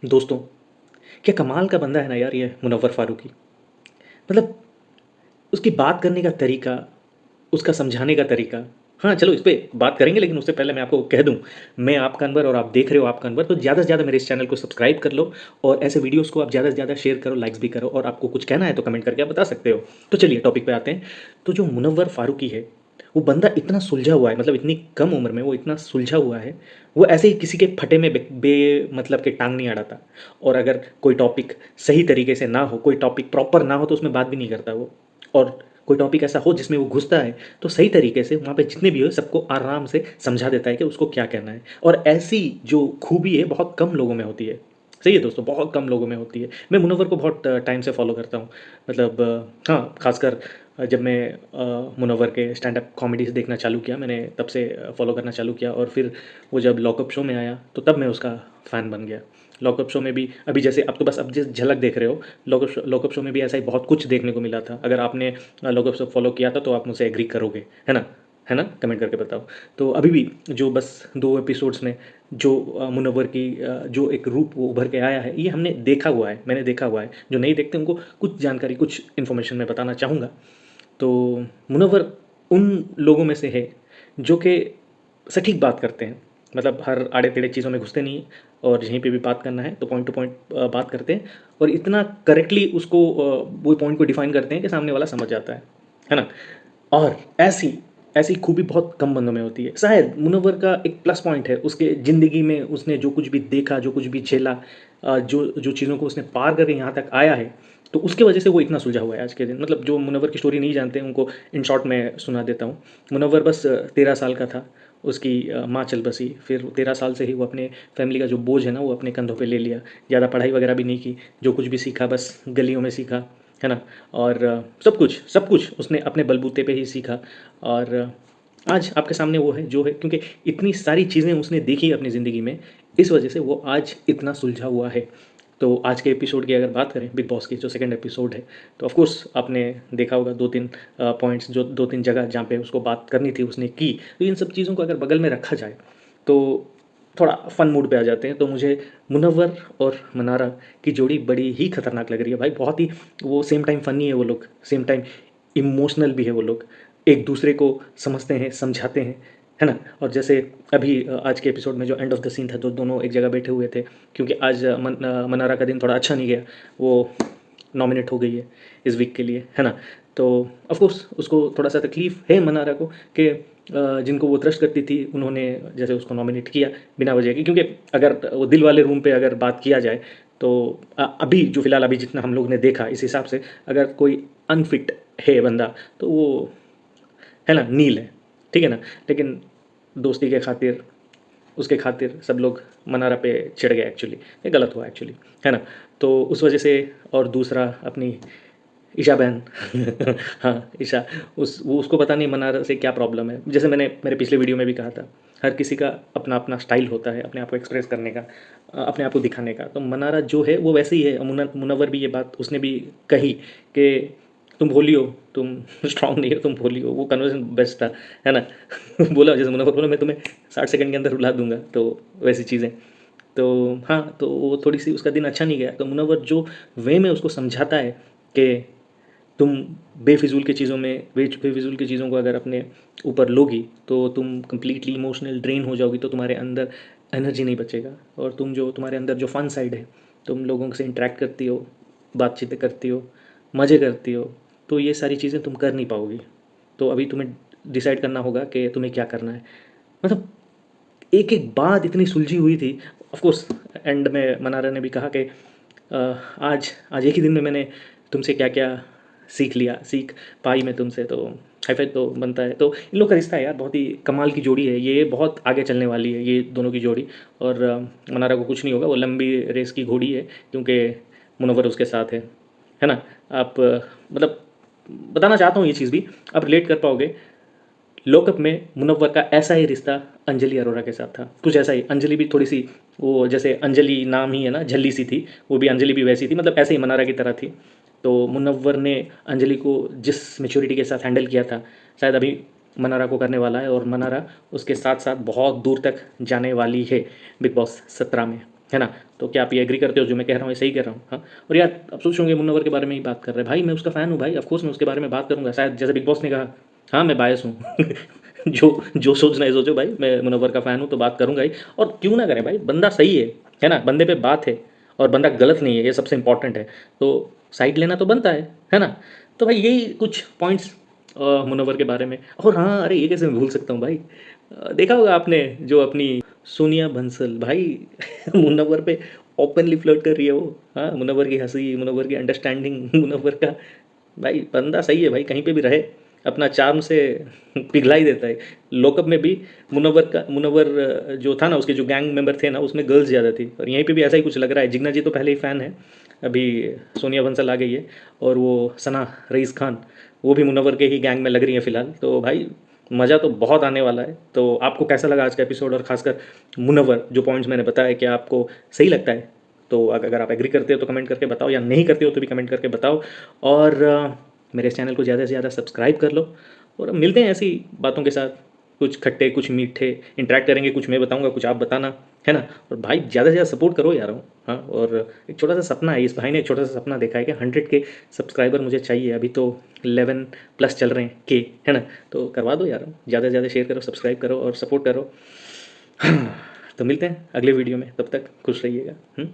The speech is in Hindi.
दोस्तों, क्या कमाल का बंदा है ना यार ये मुनव्वर फ़ारूकी। मतलब उसकी बात करने का तरीका, उसका समझाने का तरीका। हाँ, चलो इस पे बात करेंगे, लेकिन उससे पहले मैं आपको कह दूँ, मैं आपका अनवर और आप देख रहे हो आपका अनवर, तो ज़्यादा से ज़्यादा मेरे इस चैनल को सब्सक्राइब कर लो और ऐसे वीडियोज़ को आप ज़्यादा से ज़्यादा शेयर करो, लाइक्स भी करो, और आपको कुछ कहना है तो कमेंट करके आप बता सकते हो। तो चलिए टॉपिक पे आते हैं। तो जो मुनव्वर फ़ारूकी है, वो बंदा इतना सुलझा हुआ है, मतलब इतनी कम उम्र में वो इतना सुलझा हुआ है। वो ऐसे ही किसी के फटे में मतलब के टांग नहीं अड़ाता। और अगर कोई टॉपिक सही तरीके से ना हो, कोई टॉपिक प्रॉपर ना हो, तो उसमें बात भी नहीं करता वो। और कोई टॉपिक ऐसा हो जिसमें वो घुसता है, तो सही तरीके से वहाँ पे जितने भी हो सबको आराम से समझा देता है कि उसको क्या कहना है। और ऐसी जो खूबी है बहुत कम लोगों में होती है। सही है दोस्तों, बहुत कम लोगों में होती है। मैं मुनव्वर को बहुत टाइम से फॉलो करता हूँ। मतलब हाँ, खासकर जब मैं मुनव्वर के स्टैंड अप कॉमेडीज़ देखना चालू किया, मैंने तब से फॉलो करना चालू किया। और फिर वो जब लॉकअप शो में आया तो तब मैं उसका फ़ैन बन गया। लॉकअप शो में भी अभी जैसे अब तो बस अब जिस झलक देख रहे हो, लॉकअप शो में भी ऐसा ही बहुत कुछ देखने को मिला था। अगर आपने लॉकअप शो फॉलो किया था तो आप मुझसे एग्री करोगे, है ना? है ना? कमेंट करके बताओ। तो अभी भी जो बस 2 एपिसोड्स में जो मुनव्वर की जो एक रूप वो उभर के आया है, ये हमने देखा हुआ है, मैंने देखा हुआ है। जो नहीं देखते उनको कुछ जानकारी, कुछ इन्फॉर्मेशन मैं बताना चाहूँगा। तो मुनव्वर उन लोगों में से है जो कि सटीक बात करते हैं। मतलब हर आड़े-टेढ़े चीज़ों में घुसते नहीं हैं, और यहीं पे भी बात करना है तो पॉइंट टू पॉइंट बात करते हैं। और इतना करेक्टली उसको वो पॉइंट को डिफ़ाइन करते हैं कि सामने वाला समझ जाता है ना? और ऐसी ऐसी खूबी बहुत कम बंदों में होती है। शायद मुनव्वर का एक प्लस पॉइंट है, उसके ज़िंदगी में उसने जो कुछ भी देखा, जो कुछ भी झेला, जो जो चीज़ों को उसने पार करके यहाँ तक आया है, तो उसकी वजह से वो इतना सुलझा हुआ है आज के दिन। मतलब जो मुनव्वर की स्टोरी नहीं जानते हैं उनको इन शॉर्ट मैं सुना देता हूँ। मुनव्वर बस 13 साल का था, उसकी माँ चल बसी। फिर 13 साल से ही वो अपने फैमिली का जो बोझ है ना, वो अपने कंधों पे ले लिया। ज़्यादा पढ़ाई वगैरह भी नहीं की, जो कुछ भी सीखा बस गलियों में सीखा, है ना? और सब कुछ उसने अपने बलबूते पे ही सीखा। और आज आपके सामने वो है जो है, क्योंकि इतनी सारी चीज़ें उसने देखी अपनी ज़िंदगी में, इस वजह से वो आज इतना सुलझा हुआ है। तो आज के एपिसोड की अगर बात करें, बिग बॉस की जो सेकंड एपिसोड है, तो ऑफ कोर्स आपने देखा होगा 2-3 पॉइंट्स, जो 2-3 जगह जहाँ पे उसको बात करनी थी उसने की। तो इन सब चीज़ों को अगर बगल में रखा जाए तो थोड़ा फ़न मूड पे आ जाते हैं। तो मुझे मुनव्वर और मनारा की जोड़ी बड़ी ही खतरनाक लग रही है भाई। बहुत ही वो सेम टाइम फ़नी है वो लोग, सेम टाइम इमोशनल भी है वो लोग। एक दूसरे को समझते हैं, समझाते हैं, है ना? और जैसे अभी आज के एपिसोड में जो एंड ऑफ द सीन था, तो दोनों एक जगह बैठे हुए थे, क्योंकि आज मनारा का दिन थोड़ा अच्छा नहीं गया। वो नॉमिनेट हो गई है इस वीक के लिए, है ना? तो ऑफ कोर्स उसको थोड़ा-सा तकलीफ़ है मनारा को कि जिनको वो ट्रस्ट करती थी उन्होंने जैसे उसको नॉमिनेट किया बिना वजह के। क्योंकि अगर वो दिल वाले रूम पे अगर बात किया जाए, तो अभी जो फ़िलहाल अभी जितना हम लोग ने देखा इस हिसाब से, अगर कोई अनफिट है बंदा तो वो, है ना, नील है, ठीक है ना? लेकिन दोस्ती के खातिर, उसके खातिर सब लोग मनारा पे चिढ़ गए एक्चुअली। ये गलत हुआ एक्चुअली, है ना? तो उस वजह से। और दूसरा अपनी ईशा बहन हाँ, ईशा, उस वो उसको पता नहीं मनारा से क्या प्रॉब्लम है। जैसे मैंने मेरे पिछले वीडियो में भी कहा था, हर किसी का अपना-अपना स्टाइल होता है, अपने आप को एक्सप्रेस करने का, अपने आप को दिखाने का। तो मनारा जो है वो वैसे ही है। मुनव्वर भी ये बात उसने भी कही कि तुम भोली हो, तुम स्ट्रॉन्ग नहीं हो, तुम भोली हो। वो कन्वर्सेशन बेस्ट था, है ना? बोला जैसे मुनव्वर बोला, मैं तुम्हें 60 सेकंड के अंदर रुला दूँगा, तो वैसी चीज़ें। तो हाँ, तो वो थोड़ी-सी उसका दिन अच्छा नहीं गया। तो मुनव्वर जो वे में उसको समझाता है कि तुम बेफिज़ूल की चीज़ों में बेफिज़ूल की चीज़ों को अगर अपने ऊपर लोगी तो तुम कंप्लीटली इमोशनल ड्रेन हो जाओगी, तो तुम्हारे अंदर एनर्जी नहीं बचेगा। और तुम जो तुम्हारे अंदर जो फ़न साइड है, तुम लोगों से इंटरेक्ट करती हो, बातचीतें करती हो, मज़े करती हो, तो ये सारी चीज़ें तुम कर नहीं पाओगी। तो अभी तुम्हें डिसाइड करना होगा कि तुम्हें क्या करना है। मतलब एक-एक बात इतनी सुलझी हुई थी। ऑफ़ कोर्स एंड में मनारा ने भी कहा कि आज आज एक ही दिन में मैंने तुमसे क्या-क्या सीख पाई मैं तुमसे, तो हाई फाइव तो बनता है। तो इन लोग का रिश्ता है यार, बहुत ही कमाल की जोड़ी है, ये बहुत आगे चलने वाली है ये दोनों की जोड़ी। और मनारा को कुछ नहीं होगा, वो लंबी रेस की घोड़ी है, क्योंकि मुनव्वर उसके साथ है ना? आप मतलब बताना चाहता हूँ ये चीज़ भी, आप रिलेट कर पाओगे। लॉकअप में मुनव्वर का ऐसा ही रिश्ता अंजलि अरोरा के साथ था, कुछ ऐसा ही। अंजलि भी थोड़ी सी, वो जैसे अंजलि नाम ही है ना, झल्ली सी थी, वो भी अंजलि भी वैसी थी, मतलब ऐसे ही मनारा की तरह थी। तो मुनव्वर ने अंजलि को जिस मैच्योरिटी के साथ हैंडल किया था, शायद अभी मनारा को करने वाला है। और मनारा उसके साथ साथ बहुत दूर तक जाने वाली है बिग बॉस 17 में, है ना? तो क्या आप ये एग्री करते हो जो मैं कह रहा हूँ ये सही कह रहा हूँ? हाँ, और यार आप सोच रहे होंगे मुनव्वर के बारे में ही बात कर रहे हैं। भाई मैं उसका फ़ैन हूँ भाई, ऑफ कोर्स मैं उसके बारे में बात करूँगा, शायद जैसे बिग बॉस ने कहा। हाँ, मैं बायस हूँ। जो जो सोचना है सोचो भाई, मैं मुनव्वर का फ़ैन हूँ तो बात करूँगा ही। और क्यों ना करें भाई, बंदा सही है ना? बंदे पे बात है और बंदा गलत नहीं है, ये सबसे इम्पोर्टेंट है। तो साइड लेना तो बनता है ना? तो भाई यही कुछ पॉइंट्स मुनव्वर के बारे में। और हाँ, अरे ये कैसे मैं भूल सकता हूँ भाई, देखा होगा आपने जो अपनी सोनिया बंसल भाई मुनव्वर पे ओपनली फ्लर्ट कर रही है वो। हाँ, मुनव्वर की हंसी, मुनव्वर की अंडरस्टैंडिंग, मुनव्वर का भाई बंदा सही है भाई, कहीं पे भी रहे अपना चार्म से पिघला ही देता है। लॉकअप में भी मुनव्वर जो था ना, उसके जो गैंग मेंबर थे ना, उसमें गर्ल्स ज़्यादा थी, और यहीं पे भी ऐसा ही कुछ लग रहा है। जिग्ना जी तो पहले ही फ़ैन है, अभी सोनिया बंसल आ गई है, और वो सना रईस खान वो भी मुनव्वर के ही गैंग में लग रही है फ़िलहाल। तो भाई मज़ा तो बहुत आने वाला है। तो आपको कैसा लगा आज का एपिसोड, और खासकर मुनव्वर जो पॉइंट्स मैंने बताया, क्या आपको सही लगता है? तो अगर आप एग्री करते हो तो कमेंट करके बताओ, या नहीं करते हो तो भी कमेंट करके बताओ। और मेरे इस चैनल को ज़्यादा से ज़्यादा सब्सक्राइब कर लो, और अब मिलते हैं ऐसी बातों के साथ, कुछ खट्टे कुछ मीठे, इंटरेक्ट करेंगे, कुछ मैं बताऊंगा कुछ आप बताना, है ना? और भाई ज़्यादा से ज़्यादा सपोर्ट करो यार। हाँ, और एक छोटा सा सपना है, इस भाई ने एक छोटा सा सपना देखा है कि 100 के सब्सक्राइबर मुझे चाहिए। अभी तो 11 प्लस चल रहे हैं के, है ना? तो करवा दो यार, ज़्यादा से ज़्यादा शेयर करो, सब्सक्राइब करो और सपोर्ट करो। हाँ, तो मिलते हैं अगले वीडियो में, तब तक खुश रहिएगा।